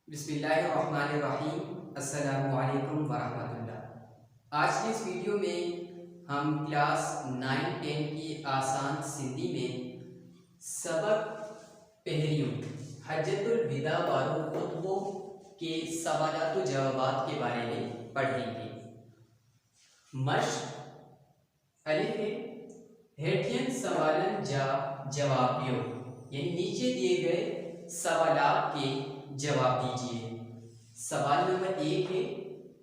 बिस्मिल्लाहिर्रहमानिर्रहीम। अस्सलामु अलैकुम वरहमतुल्लाह। आज की इस वीडियो में हम क्लास 9-10 की आसान सिंधी में सबक पहरियों हज्जतुल विदा वालों खुतबों के सवालात व जवाबात के बारे में पढ़ेंगे। मश्क अलिफ है, हेठियन सवालन जा जवाबियो यानी नीचे दिए गए सवालात के जवाब दीजिए। सवाल नंबर 1 है,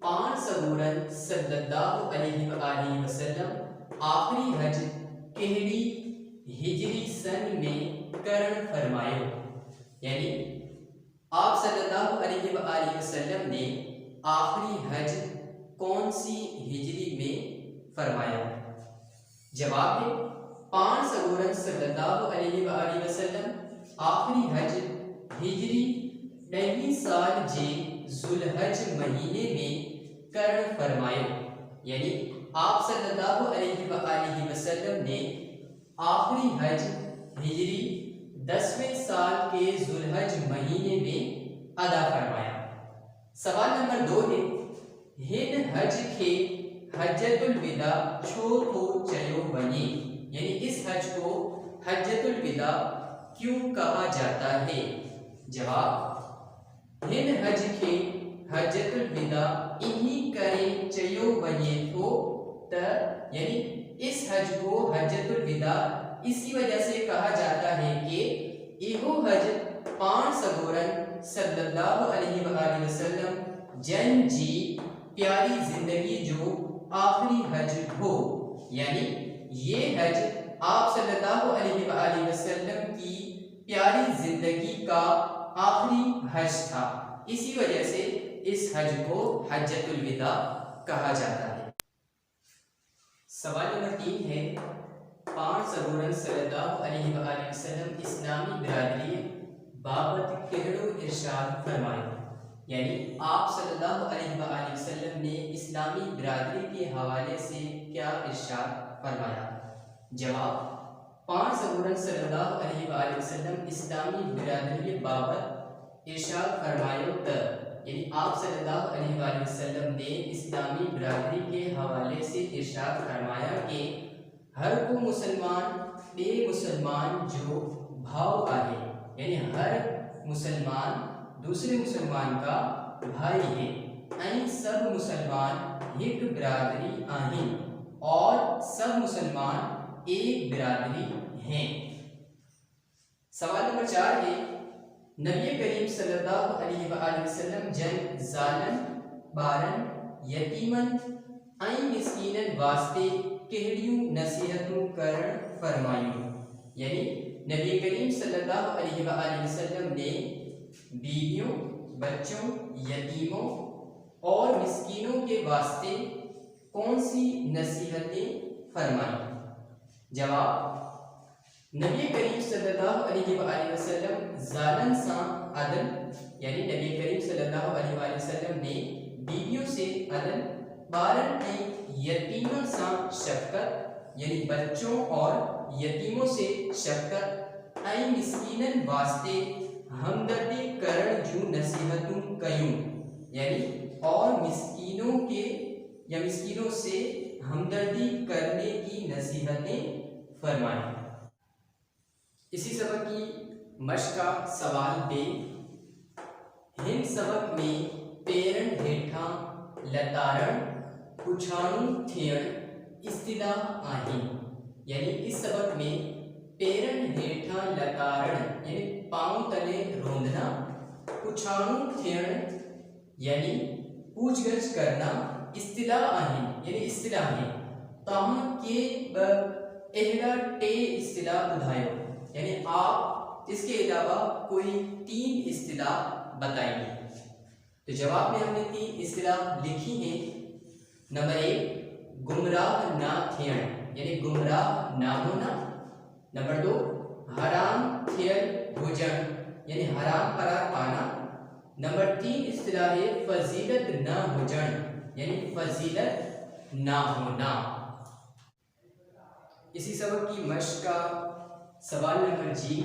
पान सबूरन सल्लल्लाहु अलैहि वसल्लम आखिरी हज केहड़ी हिजरी सन में करण फरमायो। यानी आप सल्लल्लाहु अलैहि वसल्लम ने आखिरी हज कौन सी हिजरी में फरमाया। जवाब है, पान सबूरन सल्लल्लाहु अलैहि वसल्लम आखिरी हज हिजरी नवी साल जे जुलहज महीने में करण फरमायो। यानी आप सल्लल्लाहु अलैहि वसल्लम ने आखिरी हज हिजरी 10वें साल के जुलहज महीने में अदा फरमाया। सवाल नंबर 2 है, हिन हज के हज्जतुल विदा छो को चयो बने। यानी इस हज को हज्जतुल विदा क्यों कहा जाता है। जवाब, हिन हज के हज्जतुल विदा इन्हीं करे चयो बने तो यानी इस हज को हज्जतुल विदा इसी वजह से कहा जाता है कि इहो हज पान सबूरन सल्लल्लाहु अलैहि वसल्लम जन जी प्यारी जिंदगी जो आखिरी हज हो। यानी ये हज आप सल्लल्लाहु अलैहि वसल्लम की प्यारी जिंदगी का आखिरी हज था, इसी वजह से इस हज को हज्जतुल विदा कहा जाता है। सवाल नंबर 3 है, पान सबूरन सल्लल्लाहु अलैहि वसल्लम इस्लामी बिरादरी बाबत केहड़ो इरशाद फरमायो। यानी आप सल्लल्लाहु अलैहि वसल्लम ने इस्लामी बिरादरी के हवाले से क्या इरशाद फरमाया। जवाब, पान सबूरन सल्लल्लाहु अलैहि वसल्लम इस्लामी बिरादरी बाबत इरशाद फरमायो यानी आप सल्लल्लाहु अलैहि वसल्लम ने इस्लामी बिरादरी के हवाले से इरशाद फरमाया कि हर को मुसलमान बे मुसलमान जो भाव आहे। यानी हर मुसलमान दूसरे मुसलमान का भाई है। ऐं सब मुसलमान एक बिरादरी आहे और सब मुसलमान एक बिरादरी हैं। सवाल नंबर 4 है, नबी करीम सल्लल्लाहु अलैहि वसल्लम जन जालन बारन यतीमन ऐं मिस्कीनन वास्ते केहड़ियों नसीहतों करण फरमायूं। यानी नबी करीम सल्लल्लाहु अलैहि वसल्लम ने बीवियों, बच्चों, यतीमों और मिस्कीनों के वास्ते कौन सी नसीहतें फरमाई। जवाब, नबी करीम सल्लल्लाहु अलैहि वसल्लम जालन सा अदल यानी नबी करीम सल्लल्लाहु अलैहि वसल्लम ने बीवियों से अदल, बारन यतीमन सा शफकत यानी बच्चों और यतीमों से शफकत, ऐं मिस्कीनन वास्ते हमदर्दी करण जू नसीहतों कयूं। यानी और मिस्कीनों के या मिस्कीनों से हमदर्दी करने की नसीहतें फरमाई। इसी सबक की मश्क का सवाल बे, हिन सबक में पेरन हेठा लतारण पुछाणु थियण इस्तिलाह आहिन। यानी इस सबक में पेरन हेठा लतारण यानी पांव तले रोंदना, पुछाणु थियण यानी पूछगछ करना, इस्तिलाह आहिन यानी इस्तिलाह है। तहां के एहड़ा टे इस्तिलाह बुधायो। यानी आप इसके अलावा कोई 3 इस्तिलाह बताएंगे। तो जवाब में हमने 3 इस्तिलाह लिखी हैं। नंबर 1, गुमराह ना थियण यानी गुमराह ना होना। नंबर 2, हराम थियल भोजन यानी हराम करार पाना। नंबर 3 इस्तिलाह है फजीलत ना भोजन यानी फजीलत ना होना। इसी सबक की मश्क का सवाल नंबर जी,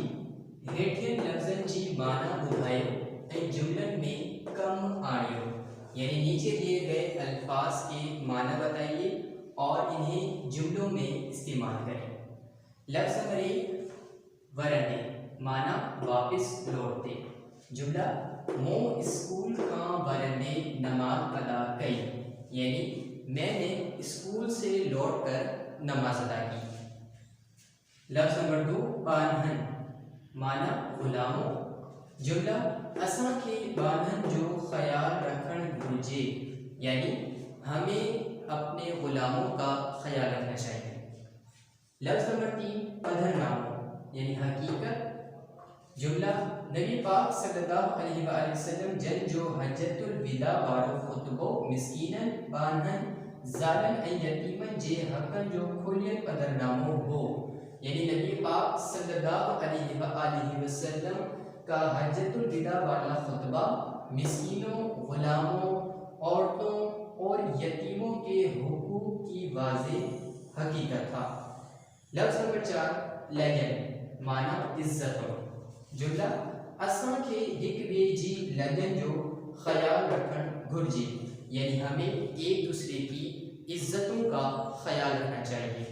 हेठियन लफ्ज़न जी माना बुधायो ऐं जुमलन में अल्फाज के माना बताइए और इन्हें जुमलों में इस्तेमाल करें। लफ्ज़ नंबर 1 वरंडे, माना वापस लौटते। जुमला मो स्कूल का वरंडे नमाज अदा कई, यानी मैंने स्कूल से लौटकर नमाज अदा की। लफ्ज़ नंबर 2 बानहन, माना गुलामों। जुमला असां के बानहन जो ख्याल रखण घुर्जे, यानी हमें अपने गुलामों का ख्याल रखना चाहिए। लफ्ज़ नंबर 3 पधरनामों, यानी हकीकत। जुमला नबी पाक सल्लल्लाहु अलैहि वसल्लम जन जो हज्जतुल विदा वारो खुतबो मिस्कीनन बानहन जालन ऐ यतीमन जे हकन जो खुलियन पधरनामों हो, यानी नबी पाक सल्लल्लाहु अलैहि वसल्लम का हज्जतुल विदा वाला खुतबा मिस्कीनों, गुलामों, औरतों और यतीमों के हुकूक की वाज़ेह हकीकत था। लफ्ज़ नंबर 4 लगन, माना इज्जतों। जुमला असां के हिक ॿिए जी लगन जो ख्याल रखण घुर्जे, यानी हमें एक दूसरे की इज्जतों का ख्याल रखना चाहिए।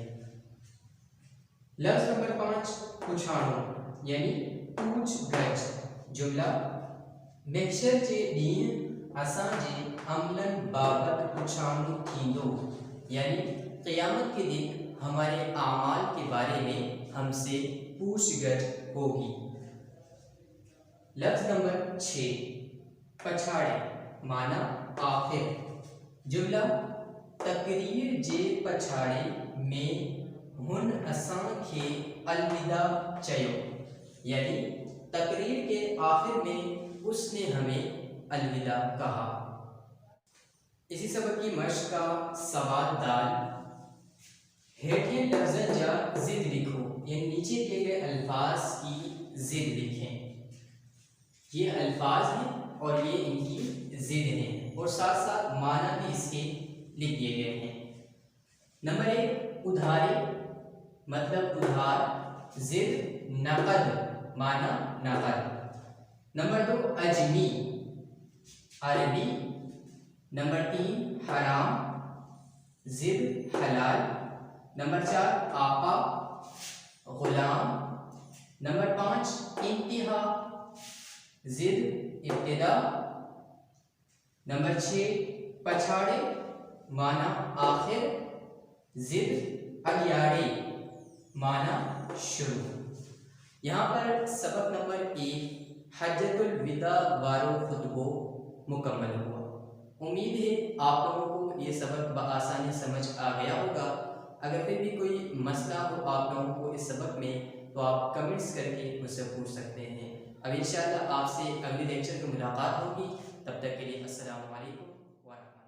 लफ्ज़ नंबर 5 पुछाणो, यानी पूछ गछ। जुमला महशर जे ॾींहुं असां जे अमलन बाबत पुछाणो थींदो, यानी क़यामत के दिन हमारे आमाल के बारे में हमसे पूछगछ होगी। लफ्ज़ नंबर 6 पछाड़े, माना आखिर। जुमला तकरीर जे पछाड़े में हुन असां खे अलविदा चयो, यानी तकरीर के आखिर में उसने हमें अलविदा कहा। इसी सबक की मश्क का सवाल दाल, हेठियन लफ्ज़न जा जिद लिखो, यानी नीचे दिए गए अल्फाज की जिद लिखें। ये अल्फाज हैं और ये इनकी जिद हैं और साथ साथ माना भी इसके लिख दिए गए हैं। नंबर 1 उधारे, मतलब उधार। जिद नकद, माना नकद। नंबर 2 अजमी, अरबी। नंबर 3 हराम, जिद हलाल। नंबर 4 आपा, गुलाम। नंबर 5 इंतहा, जिद इब्तिदा। नंबर 6 पछाड़े, माना आखिर। जिद अगियाड़े, माना शुरू। यहाँ पर सबक नंबर 1 हज्जतुल विदा वारो खुतबो मुकम्मल हुआ। उम्मीद है आप लोगों को ये सबक बआसानी समझ आ गया होगा। अगर फिर भी कोई मसला हो आप लोगों को इस सबक में, तो आप कमेंट्स करके मुझसे पूछ सकते हैं। अब इंशाअल्लाह आपसे अगले लेक्चर में मुलाकात होगी। तब तक के लिए अस्सलामु अलैकुम व रहमतुल्लाह।